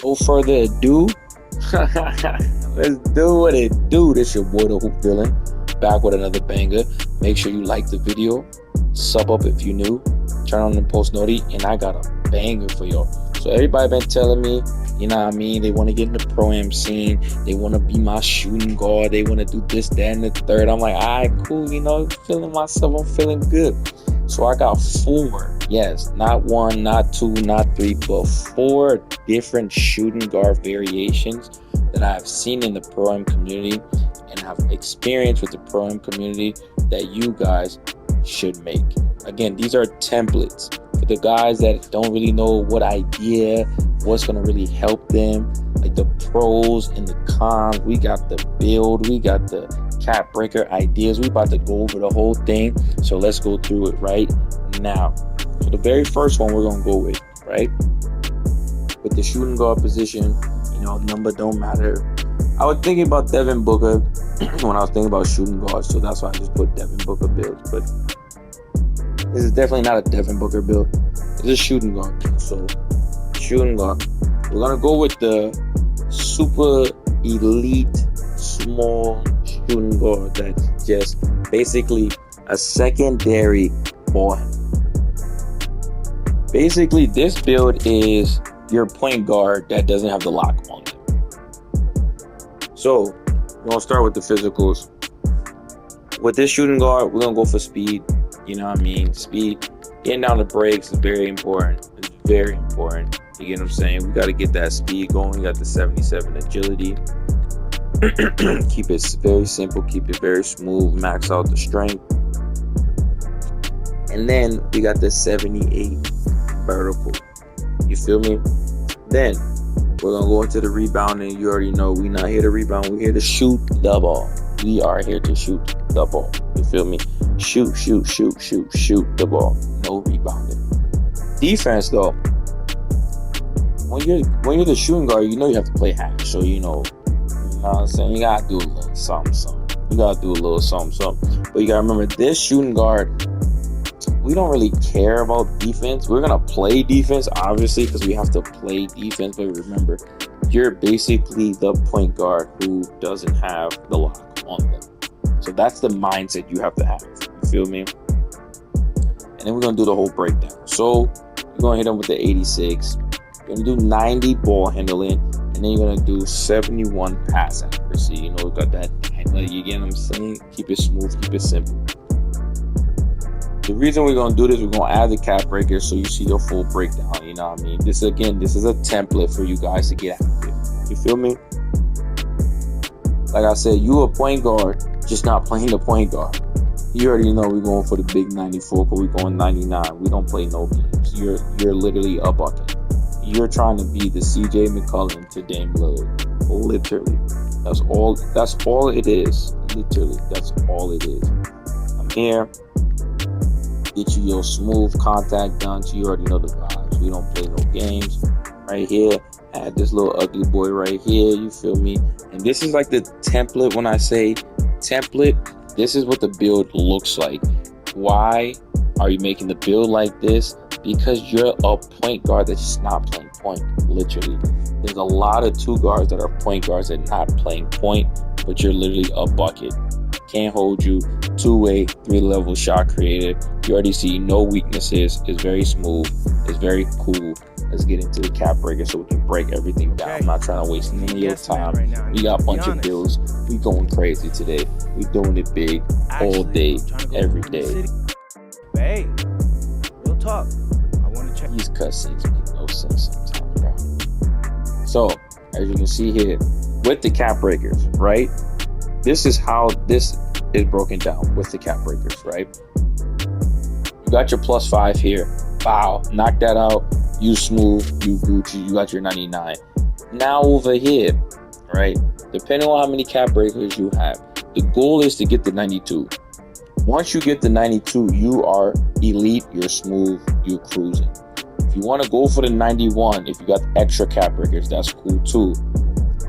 no further ado, let's do what it do. This your boy, the HoopVillain, back with another banger. Make sure you like the video, sub up if you new, turn on the post noti, and I got a banger for y'all. So everybody been telling me, you know what I mean, they want to get in the pro-am scene, they want to be my shooting guard, they want to do this, that, and the third. I'm like, all right, cool, you know, feeling myself, I'm feeling good. So I got 4, yes, not 1, not 2, not 3, but 4 different shooting guard variations that I've seen in the pro-am community and have experienced with the pro-am community that you guys should make. Again, these are templates for the guys that don't really know what idea, what's going to really help them, like the pros and the cons. We got the build, we got the cap breaker ideas. We about to go over the whole thing, so let's go through it right now. So the very first one we're going to go with, right, with the shooting guard position, you know, number don't matter. I was thinking about Devin Booker when I was thinking about shooting guards, so that's why I just put Devin Booker builds. But this is definitely not a Devin Booker build. It's a shooting guard build. So shooting guard, we're gonna go with the super elite small shooting guard that's just basically a secondary ball handler. Basically, this build is your point guard that doesn't have the lock on them. So we're gonna start with the physicals. With this shooting guard, we're gonna go for speed. You know what I mean? Speed. Getting down the breaks is very important. It's very important. You get what I'm saying? We got to get that speed going. We got the 77 agility. Keep it very simple. Keep it very smooth. Max out the strength. And then we got the 78 vertical. You feel me? Then we're going to go into the rebounding. You already know we're not here to rebound. We're here to shoot the ball. We are here to shoot the ball. You feel me? Shoot the ball. No rebounding. Defense though, when you're the shooting guard, you know you have to play hack. So you know what I'm saying? You gotta do a little something. You gotta do a little something. But you gotta remember, this shooting guard, we don't really care about defense. We're gonna play defense, obviously, because we have to play defense. But remember, you're basically the point guard who doesn't have the lock on them. So that's the mindset you have to have. You feel me? And then we're going to do the whole breakdown. So you're going to hit them with the 86. You're going to do 90 ball handling. And then you're going to do 71 pass accuracy. You know, we got that. You get what I'm saying? Keep it smooth. Keep it simple. The reason we're going to do this, we're going to add the cap breaker so you see the full breakdown. You know what I mean? This is a template for you guys to get active. You feel me? Like I said, you a point guard, just not playing the point guard. You already know we're going for the big 94, but we're going 99. We don't play no games. You're literally a bucket. You're trying to be the CJ McCollum to Dame Lillard. Literally. That's all it is. Literally. That's all it is. I'm here. Get you your smooth contact done. So you already know the vibes. We don't play no games. Right here. Add this little ugly boy right here. You feel me? And this is like the template. When I say template, this is what the build looks like. Why are you making the build like this? Because you're a point guard that's just not playing point. Literally. There's a lot of 2 guards that are point guards that are not playing point, but you're literally a bucket. Can't hold you. 2-way, 3-level shot creator. You already see no weaknesses. It's very smooth. It's very cool. Let's get into the cap breaker so we can break everything down. I'm not trying to waste any of your time. We got a bunch of builds. We going crazy today. We doing it big all day, every day. Hey, real talk. I want to check. These cutscenes make no sense sometimes, bro. So, as you can see here, with the cap breakers, right? This is how this is broken down with the cap breakers, right? You got your +5 here. Bow. Knock that out. You smooth, you Gucci, you got your 99. Now over here, right, depending on how many cap breakers you have, the goal is to get the 92. Once you get the 92, you are elite, you're smooth, you're cruising. If you want to go for the 91, if you got extra cap breakers, that's cool too.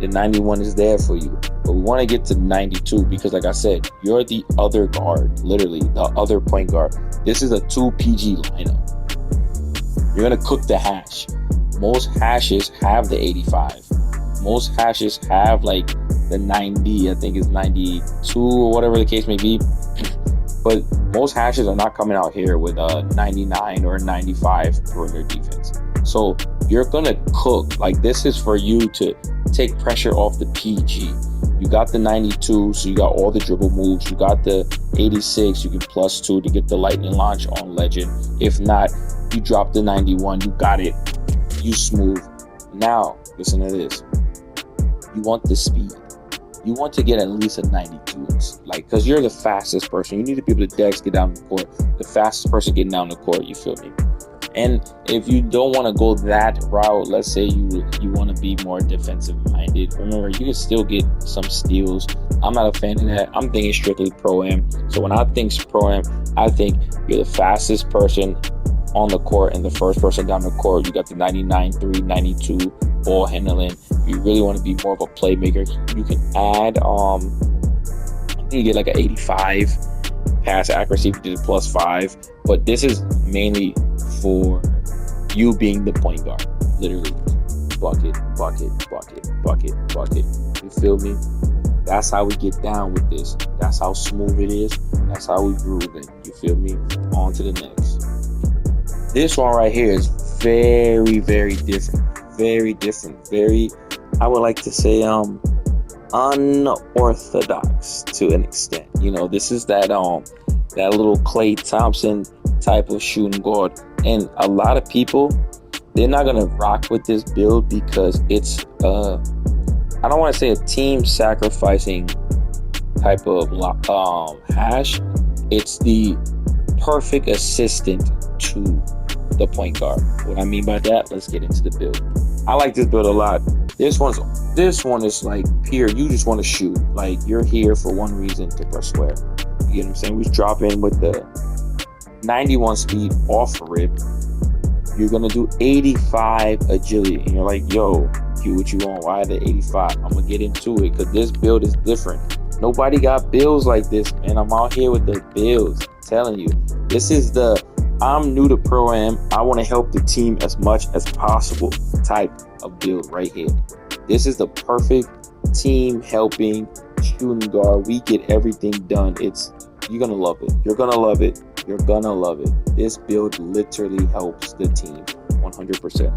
The 91 is there for you. But we want to get to 92 because, like I said, you're the other guard, literally, the other point guard. This is a 2 PG lineup. You're going to cook the hash. Most hashes have the 85. Most hashes have like the 90, I think it's 92 or whatever the case may be. But most hashes are not coming out here with a 99 or a 95 perimeter defense. So you're gonna cook. Like, this is for you to take pressure off the PG. You got the 92, so you got all the dribble moves. You got the 86, you can +2 to get the lightning launch on legend. If not, you drop the 91, you got it. You smooth. Now, listen to this. You want the speed. You want to get at least a 92, like, because you're the fastest person. You need to be able to get down the court. The fastest person getting down the court, you feel me? And if you don't want to go that route, let's say you want to be more defensive minded, remember, you can still get some steals. I'm not a fan of that. I'm thinking strictly pro-am. So when I think pro-am, I think you're the fastest person on the court and the first person down the court. You got the 99, 3, 92 ball handling. You really want to be more of a playmaker. You can add, I think you get like an 85 pass accuracy if you did +5. But this is mainly for you being the point guard. Literally, bucket, bucket, bucket, bucket, bucket. You feel me? That's how we get down with this. That's how smooth it is. That's how we groove it. You feel me? On to the next. This one right here is very, very different. Very different. Very, I would like to say, unorthodox to an extent. You know, this is that little Klay Thompson type of shooting guard. And a lot of people, they're not gonna rock with this build because it's I don't want to say a team sacrificing type of hash. It's the perfect assistant to the point guard. What I mean by that, let's get into the build. I like this build a lot. This one is like pure. You just want to shoot. Like, you're here for one reason, to press square. You get what I'm saying? We drop in with the 91 speed off rip. You're gonna do 85 agility, and you're like, yo, Q, what you want? Why the 85? I'm gonna get into it because this build is different. Nobody got builds like this, man. I'm out here with the builds. I'm telling you, this is the I'm new to pro-am. I want to help the team as much as possible type of build right here. This is the perfect team helping shooting guard. We get everything done. You're gonna love it. You're gonna love it. You're gonna love it. This build literally helps the team 100%.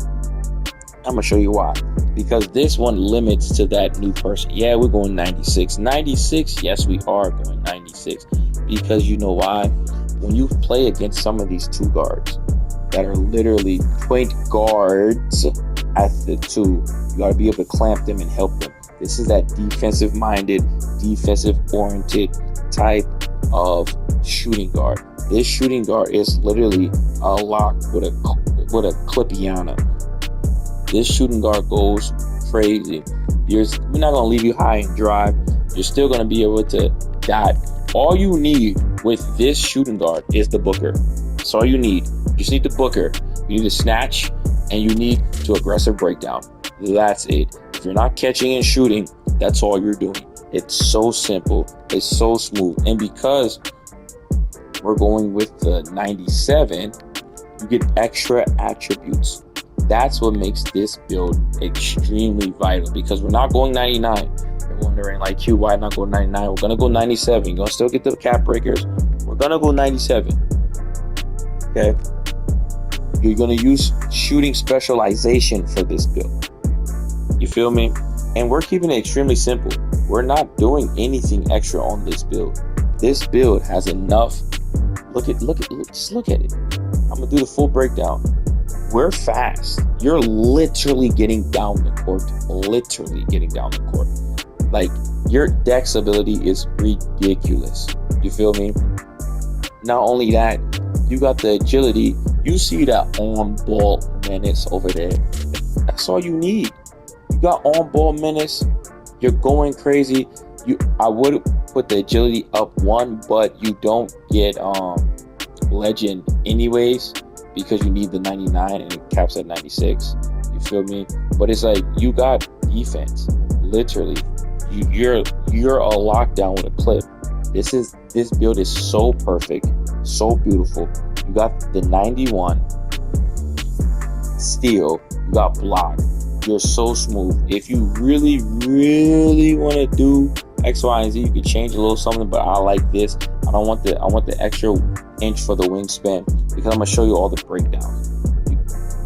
I'm gonna show you why. Because this one limits to that new person. Yeah, we're going 96. 96, yes, we are going 96. Because you know why? When you play against some of these two guards that are literally point guards at the two, you gotta be able to clamp them and help them. This is that defensive-minded, defensive-oriented type of shooting guard. This shooting guard is literally a lock with a clipiana. This shooting guard goes crazy. We're not gonna leave you high and dry. You're still gonna be able to dot. All you need with this shooting guard is the booker. That's all you need. You just need the booker. You need to snatch, and you need to aggressive breakdown. That's it. If you're not catching and shooting, that's all you're doing. It's so simple. It's so smooth. And because we're going with the 97, you get extra attributes. That's what makes this build extremely vital, because we're not going 99. You're wondering, like, Q, why not go 99? We're gonna go 97. You're gonna still get the cap breakers. We're gonna go 97. Okay? You're gonna use shooting specialization for this build. You feel me? And we're keeping it extremely simple. We're not doing anything extra on this build. This build has enough. Just look at it. I'm gonna do the full breakdown. We're fast. You're literally getting down the court. Literally getting down the court. Like, your dex ability is ridiculous. You feel me? Not only that, you got the agility. You see that on-ball menace over there. That's all you need. You got on-ball menace. You're going crazy. I would put the agility up 1, but you don't get legend anyways, because you need the 99 and it caps at 96. You feel me? But it's like, you got defense. Literally, you're a lockdown with a clip. This build is so perfect, so beautiful. You got the 91. steal, you got block. You're so smooth. If you really, really want to do X, Y, and Z, you can change a little something, but I like this. I want the extra inch for the wingspan because I'm gonna show you all the breakdowns.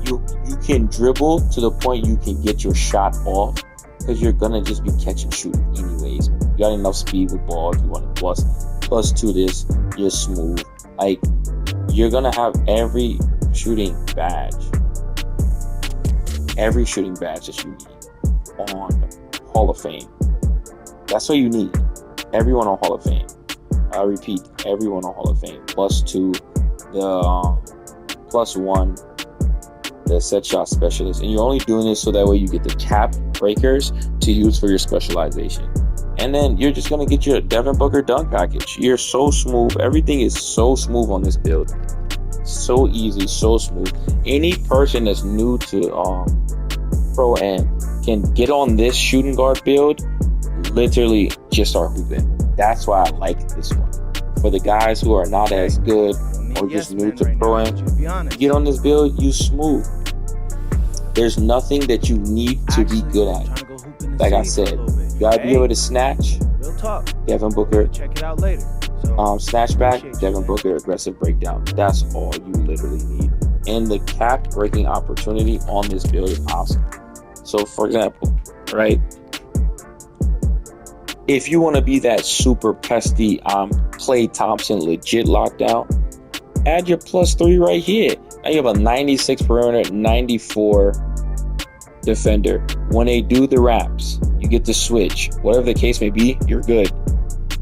You can dribble to the point you can get your shot off because you're gonna just be catch and shoot anyways. You got enough speed with ball if you want to plus to this. You're smooth. Like you're gonna have every shooting badge that you need on Hall of Fame. That's what you need. Everyone on Hall of Fame. I repeat, everyone on Hall of Fame. +2, the +1, the set shot specialist. And you're only doing this so that way you get the cap breakers to use for your specialization. And then you're just going to get your Devin Booker dunk package. You're so smooth. Everything is so smooth on this build. So easy, so smooth. Any person that's new to Pro-Am can get on this shooting guard build, literally just start hooping. That's why I like this one. For the guys who are not as good or just new to Pro-Am, get on this build, you smooth. There's nothing that you need to be good at. Like I said, you gotta be able to snatch. Devin Booker. Check it out later. Snatch back, Devin Booker, aggressive breakdown. That's all you literally need. And the cap breaking opportunity on this build is awesome. So, for example, right? If you want to be that super pesty Klay Thompson legit lockdown, add your +3 right here. Now you have a 96 perimeter, 94 defender. When they do the wraps, you get the switch. Whatever the case may be, you're good.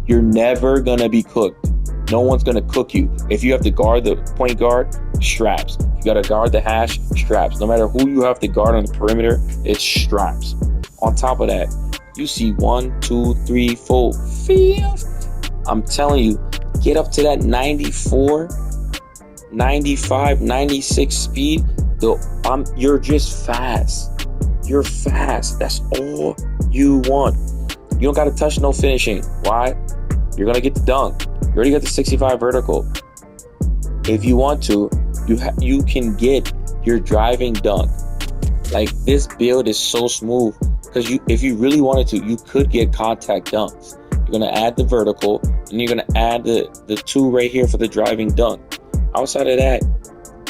You're never going to be cooked. No one's going to cook you. If you have to guard the point guard, straps. You got to guard the hash, straps. No matter who you have to guard on the perimeter, it's straps. On top of that, you see 1, 2, 3, 4, 5. I'm telling you, get up to that 94, 95, 96 speed. You're just fast. You're fast. That's all you want. You don't got to touch no finishing. Why? You're going to get the dunk. You already got the 65 vertical. If you want to, you can get your driving dunk. Like, this build is so smooth because if you really wanted to, you could get contact dunks. You're going to add the vertical and you're going to add the 2 right here for the driving dunk. Outside of that,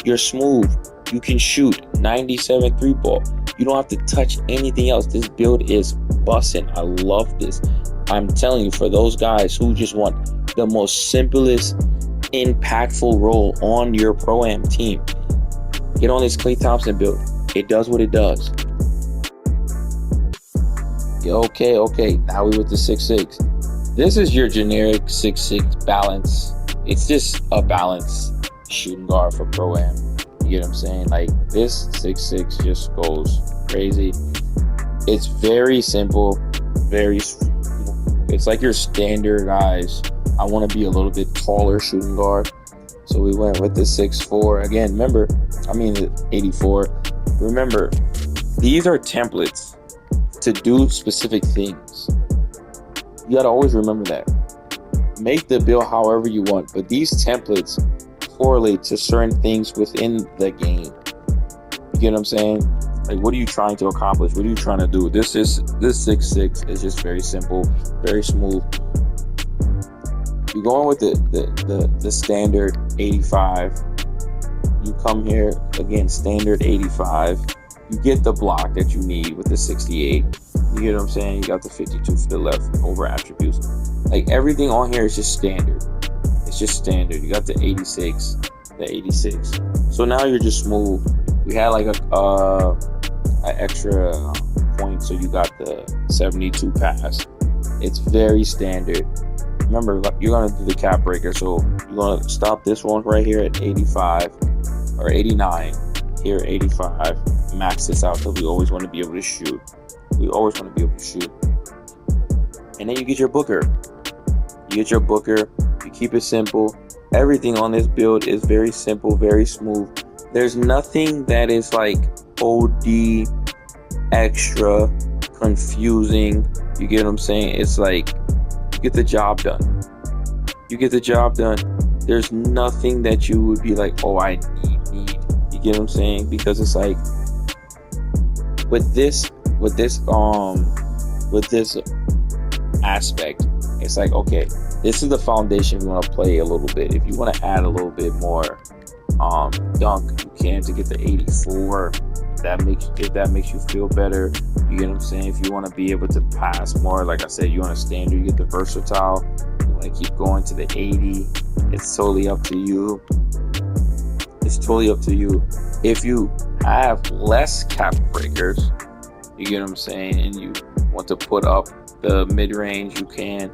you're smooth. You can shoot 97 3-ball. You don't have to touch anything else. This build is busting. I love this. I'm telling you, for those guys who just want the most simplest, impactful role on your Pro-Am team, get on this Klay Thompson build. It does what it does. Okay. Now we with the 6'6". This is your generic 6'6" balance. It's just a balance shooting guard for Pro-Am. You get what I'm saying? Like, this 6'6" just goes crazy. It's very simple, it's like your standard guys. I want to be a little bit taller shooting guard, so we went with the 6'4". Again, remember, 84. Remember, these are templates to do specific things. You gotta always remember that. Make the build however you want, but these templates correlate to certain things within the game. You get what I'm saying? Like, what are you trying to accomplish? What are you trying to do? This 6'6" is just very simple, very smooth. You're going with the standard 85. You come here again, standard 85. You get the block that you need with the 68. You get what I'm saying? You got the 52 for the left over attributes. Like, everything on here is just standard. It's just standard. You got the 86, the 86. So now you're just smooth. We had like an extra point, so you got the 72 pass. It's very standard. Remember, you're gonna do the cap breaker, so you're gonna stop this one right here at 85 or 89. Here, 85. Max this out because we always want to be able to shoot. And then you get your Booker. You keep it simple. Everything on this build is very simple, very smooth. There's nothing that is like OD, extra, confusing. You get what I'm saying? It's like, you get the job done. There's nothing that you would be like, oh, I need. You You know what I'm saying? Because it's like with this aspect, it's like, okay, this is the foundation we want to play a little bit. If you want to add a little bit more dunk, you can, to get the 84. If that makes you feel better, you get what I'm saying? If you want to be able to pass more, like I said, you want a standard, you get the versatile. You want to keep going to the 80. It's totally up to you. It's totally up to you. If you have less cap breakers, you get what I'm saying, and you want to put up the mid-range, you can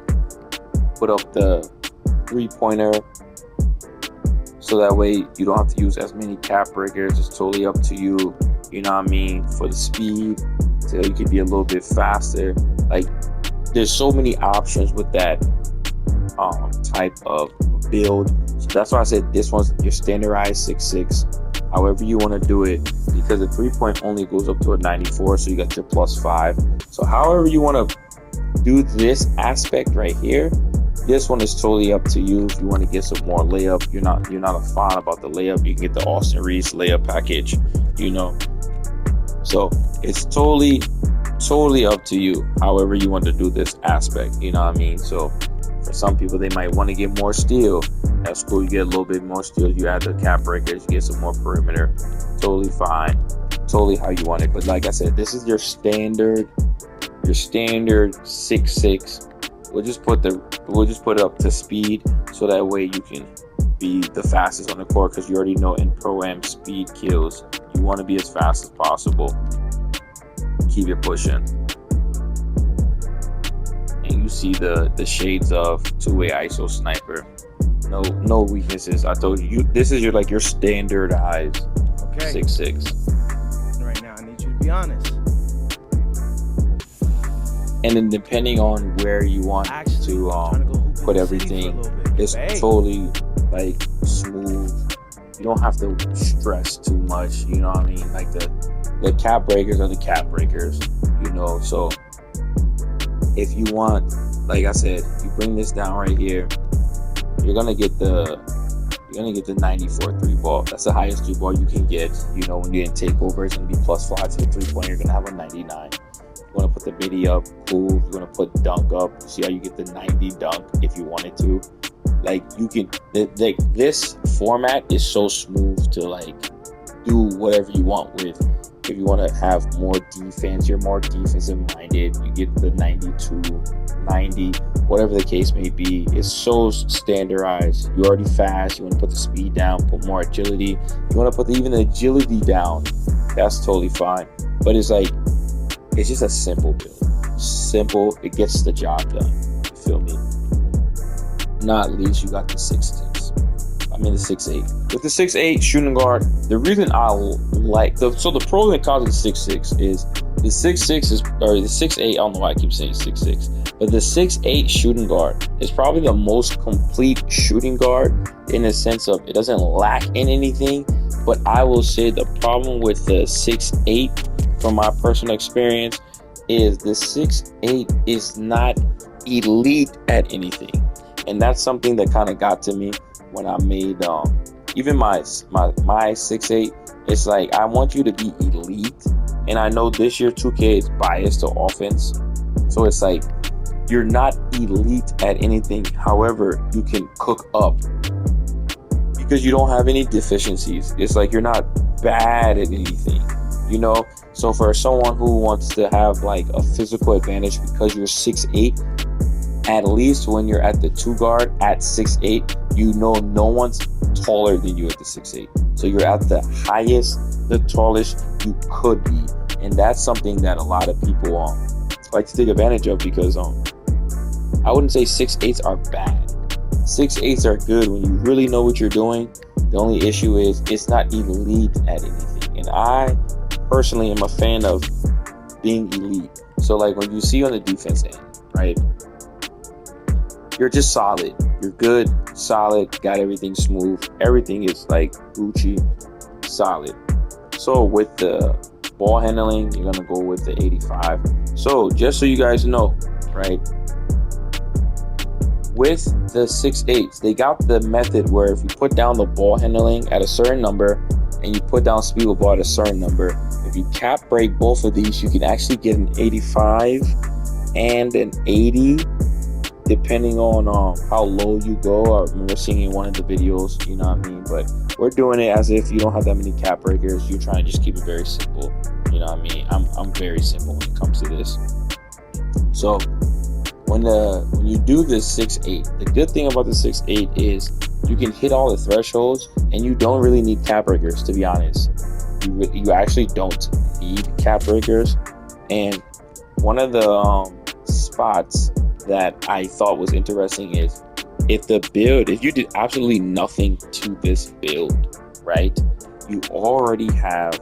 put up the three-pointer, so that way you don't have to use as many cap breakers. It's totally up to you. You know what I mean? For the speed, so you can be a little bit faster. Like, there's so many options with that type of build. So that's why I said this one's your standardized 6'6". However you want to do it, because the 3-point only goes up to a 94, so you got your +5. So however you want to do this aspect right here, this one is totally up to you. If you want to get some more layup, you're not a fan about the layup, you can get the Austin Reeves layup package, you know. So it's totally up to you however you want to do this aspect, you know what I mean? So for some people, they might want to get more steal. That's cool. You get a little bit more steal. You add the cap breakers, you get some more perimeter. Totally fine. Totally how you want it. But like I said, this is your standard 6'6". We'll just put it up to speed, so that way you can be the fastest on the court, because you already know in Pro-Am speed kills. You want to be as fast as possible. Keep it pushing. And you see the shades of two-way ISO sniper. No weaknesses. I told you, this is your standardized 6'6". Right now, I need you to be honest. And then depending on where you want to put everything, it's totally like smooth. You don't have to stress too much. You know what I mean? Like the cap breakers are the cap breakers. You know, so if you want, like I said, you bring this down right here, you're gonna get the 94 3 ball. That's the highest 3 ball you can get. You know, when you're in takeover, it's gonna be +5 to the 3-pointer. You're gonna have a 99. You want to put the midi up, cool. You want to put dunk up, see how you get the 90 dunk if you wanted to. Like, you can, like, this format is so smooth to like do whatever you want with. If you want to have more defense, you're more defensive minded, you get the 92, 90, whatever the case may be. It's so standardized. You're already fast. You want to put the speed down, put more agility. You want to put even the agility down. That's totally fine. But it's like, it's just a simple build. Simple. It gets the job done. You feel me? Not least, you got the 6'6". I mean the 6'8". With the 6'8" shooting guard, the reason I like the pros and cons of the 6'6" is the 6'6" is, or the 6'8". I don't know why I keep saying 6'6", but the 6'8" shooting guard is probably the most complete shooting guard, in the sense of it doesn't lack in anything. But I will say the problem with the 6'8", from my personal experience, is the 6'8" is not elite at anything. And that's something that kind of got to me when I made even my 6'8". It's like, I want you to be elite, and I know this year 2K is biased to offense, so it's like you're not elite at anything. However, you can cook up because you don't have any deficiencies. It's like you're not bad at anything, you know. So for someone who wants to have like a physical advantage because you're 6'8", at least when you're at the 2 guard at 6'8", you know no one's taller than you at the 6'8". So you're at the highest, the tallest you could be. And that's something that a lot of people like to take advantage of, because I wouldn't say 6'8" are bad. 6'8" are good when you really know what you're doing. The only issue is it's not elite at anything. And I personally am a fan of being elite. So like when you see on the defense end, right? You're just solid. You're good, solid, got everything smooth. Everything is like Gucci, solid. So with the ball handling, you're going to go with the 85. So just so you guys know, right? With the 6'8", they got the method where if you put down the ball handling at a certain number, and you put down speed with ball at a certain number, if you cap break both of these, you can actually get an 85 and an 80, depending on how low you go. I remember seeing in one of the videos, you know what I mean? But we're doing it as if you don't have that many cap breakers. You're trying to just keep it very simple. You know what I mean? I'm very simple when it comes to this. So when you do this 6-8, the good thing about the 6-8 is you can hit all the thresholds, and you don't really need cap breakers, to be honest. You actually don't need cap breakers. And one of the spots that I thought was interesting is if you did absolutely nothing to this build, right? You already have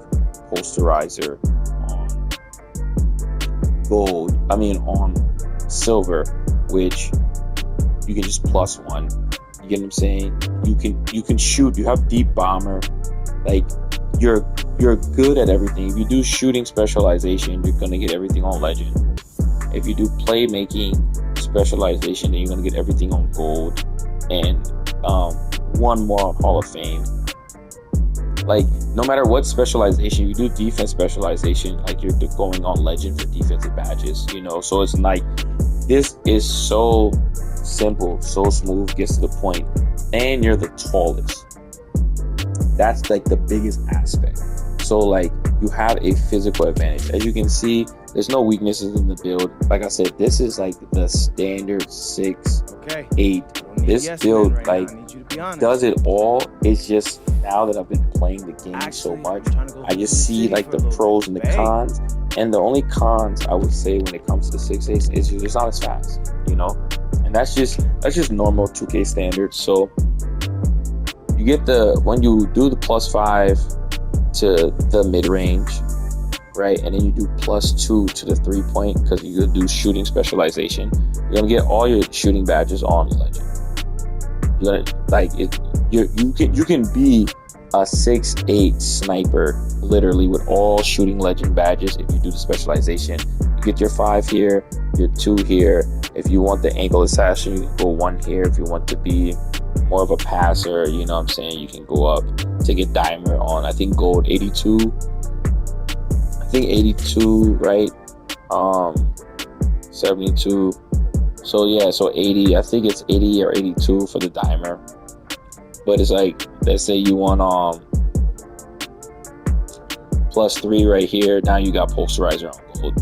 posterizer on silver, which you can just +1. You get what I'm saying? You can shoot. You have deep bomber. Like you're good at everything. If you do shooting specialization, you're gonna get everything on legend. If you do playmaking specialization, then you're gonna get everything on gold, and one more on Hall of Fame. Like no matter what specialization you do, defense specialization, like you're going on legend for defensive badges. You know, so it's like this is so simple, so smooth, gets to the point, and you're the tallest. That's like the biggest aspect. So like you have a physical advantage. As you can see, there's no weaknesses in the build. Like I said, this is like the standard 6-8. This build right like does it all. It's just now that I've been playing the game so much, I just see like the pros and the cons. And the only cons I would say when it comes to 6-8 is it's not as fast, you know. And that's just normal 2K standards. So you get when you do the +5 to the mid-range, right, and then you do +2 to the 3-point because you do shooting specialization, you're gonna get all your shooting badges on legend. You're gonna like it. You can be a 6-8 sniper literally with all shooting legend badges if you do the specialization. You get your 5 here, your 2 here. If you want the angle assassin, you can go 1 here. If you want to be more of a passer, you know what I'm saying, you can go up to get dimer on, I think gold 82. I think 82, right? 72. So yeah, so 80. I think it's 80 or 82 for the dimer. But it's like, let's say you want +3 right here. Now you got posterizer on gold.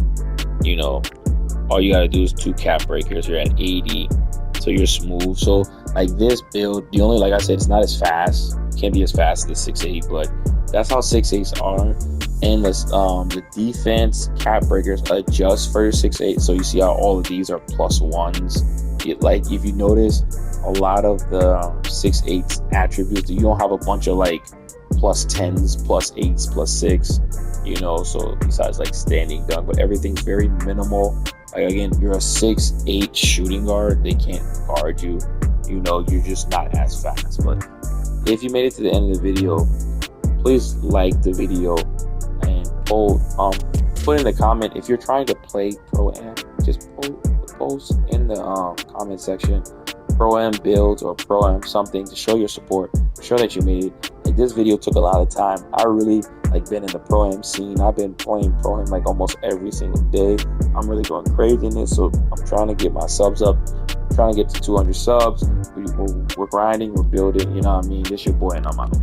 You know, all you gotta do is 2 cap breakers. You're at 80, so you're smooth. So like this build, the only, like I said, it's not as fast. It can't be as fast as the 6-8, but that's how 6-8s are. And the defense cap breakers adjust for your 6-8. So you see how all of these are +1s. Like if you notice, a lot of the 6-8s attributes, you don't have a bunch of like +10s, +8s, +6, you know. So besides like standing dunk, but everything's very minimal. Like again, you're a 6-8 shooting guard. They can't guard you. You know, you're just not as fast. But if you made it to the end of the video, please like the video and put in the comment if you're trying to play Pro-Am. Just post in the comment section Pro-Am builds or Pro-Am something to show your support, show that you made it. Like this video took a lot of time. I really like been in the Pro-Am scene. I've been playing Pro-Am like almost every single day. I'm really going crazy in this, so I'm trying to get my subs up. I'm trying to get to 200 subs. We're grinding, we're building, you know what I mean? This your boy, and I'm out.